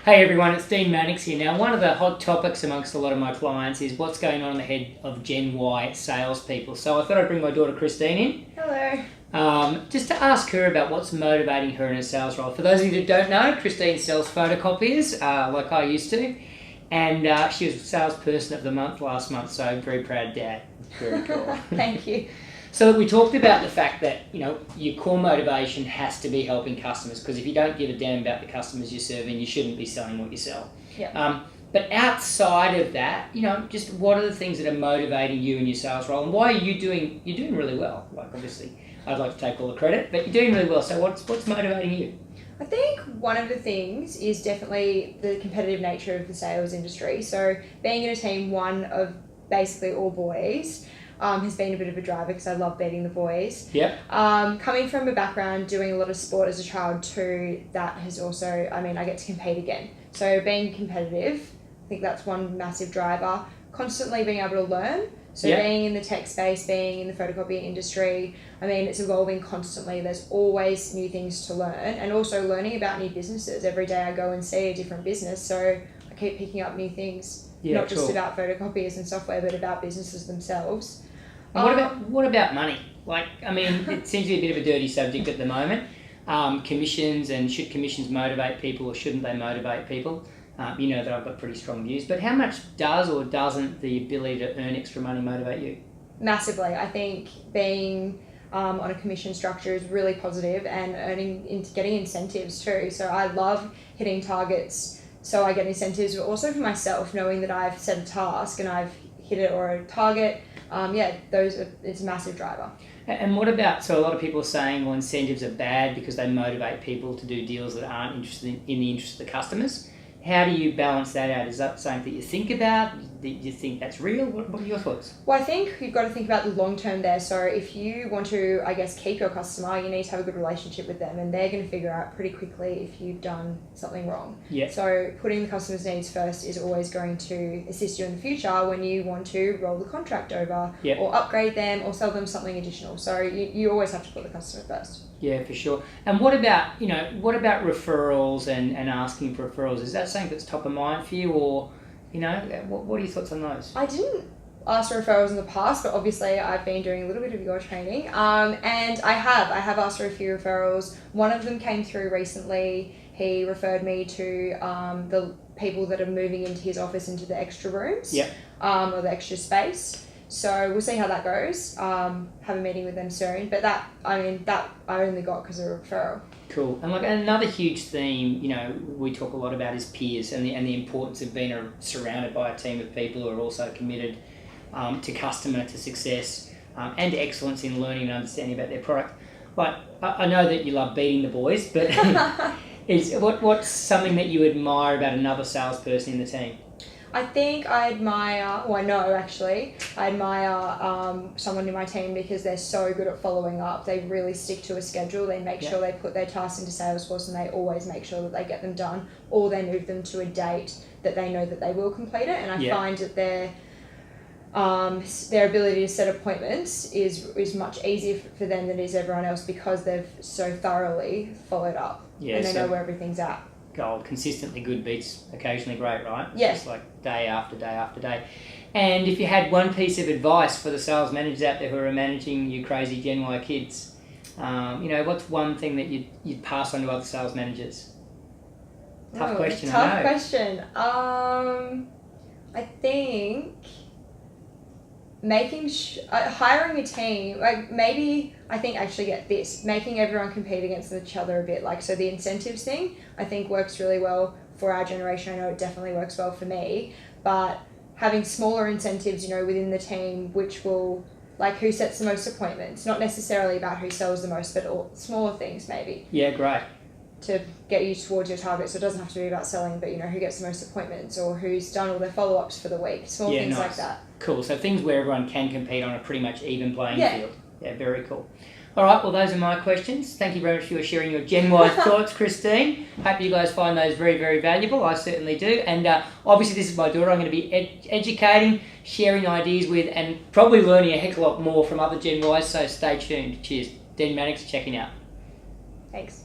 Hey everyone, it's Dean Mannix here. Now, one of the hot topics amongst a lot of my clients is what's going on in the head of Gen Y salespeople. So I thought I'd bring my daughter Christine in. Hello. Just to ask her about what's motivating her in a sales role. For those of you that don't know, Christine sells photocopiers, like I used to. And she was Salesperson of the Month last month, so very proud dad. Very cool. Thank you. So we talked about the fact that, your core motivation has to be helping customers, because if you don't give a damn about the customers you're serving, you shouldn't be selling what you sell. Yeah. But outside of that, just what are the things that are motivating you in your sales role, and why are you doing? You're doing really well. Like, obviously, I'd like to take all the credit, but you're doing really well. So what's motivating you? I think one of the things is definitely the competitive nature of the sales industry. So being in a team, one of basically all boys, has been a bit of a driver because I love beating the boys. Yep. Coming from a background doing a lot of sport as a child too, that has also, I get to compete again. So being competitive, I think that's one massive driver. Constantly being able to learn. So being in the tech space, being in the photocopy industry, it's evolving constantly. There's always new things to learn, and also learning about new businesses. Every day I go and see a different business, so I keep picking up new things. Yeah, not just about photocopiers and software, but about businesses themselves. And what about money? It seems to be a bit of a dirty subject at the moment. Commissions, and should commissions motivate people or shouldn't they motivate people? You know that I've got pretty strong views, but how much does or doesn't the ability to earn extra money motivate you? Massively. I think being on a commission structure is really positive, and getting incentives too. So I love hitting targets, so I get incentives, but also for myself, knowing that I've set a task and I've hit it or a target. It's a massive driver. And what about, so a lot of people are saying, well, incentives are bad because they motivate people to do deals that aren't interested in the interest of the customers. How do you balance that out? Is that something that you think about? Do you think that's real? What are your thoughts? Well, I think you've got to think about the long term there. So if you want to, keep your customer, you need to have a good relationship with them, and they're going to figure out pretty quickly if you've done something wrong. Yeah. So putting the customer's needs first is always going to assist you in the future when you want to roll the contract over or upgrade them or sell them something additional. So you always have to put the customer first. Yeah, for sure. And what about referrals and asking for referrals? Is that something that's top of mind for you, or, what are your thoughts on those? I didn't ask for referrals in the past, but obviously I've been doing a little bit of your training, and I have asked for a few referrals. One of them came through recently. He referred me to the people that are moving into his office into the extra rooms, or the extra space. So we'll see how that goes. Have a meeting with them soon. But that I only got because of a referral. Cool. And another huge theme, we talk a lot about is peers and the importance of being surrounded by a team of people who are also committed to customer, to success, and to excellence in learning and understanding about their product. I know that you love beating the boys, but what's something that you admire about another salesperson in the team? I think I admire someone in my team because they're so good at following up. They really stick to a schedule. They make sure they put their tasks into Salesforce, and they always make sure that they get them done, or they move them to a date that they know that they will complete it. And I find that their ability to set appointments is much easier for them than it is everyone else, because they've so thoroughly followed up and they know where everything's at. Gold. Consistently good beats occasionally great, right? Yes. Just like day after day after day. And if you had one piece of advice for the sales managers out there who are managing you crazy Gen Y kids, what's one thing that you'd pass on to other sales managers? Tough question. I think hiring a team, making everyone compete against each other a bit. So the incentives thing, I think works really well for our generation. I know it definitely works well for me, but having smaller incentives, within the team, which will, who sets the most appointments, not necessarily about who sells the most, but all smaller things maybe. Yeah, great. To get you towards your target, so it doesn't have to be about selling, but who gets the most appointments or who's done all their follow-ups for the week, things like that. Cool. So things where everyone can compete on a pretty much even playing field. Yeah, very cool. All right, well, those are my questions. Thank you very much for sharing your Gen Y thoughts, Christine. Hope you guys find those very, very valuable. I certainly do. And obviously, this is my daughter. I'm going to be educating, sharing ideas with, and probably learning a heck of a lot more from other Gen Ys, so stay tuned. Cheers. Dean Mannix checking out. Thanks.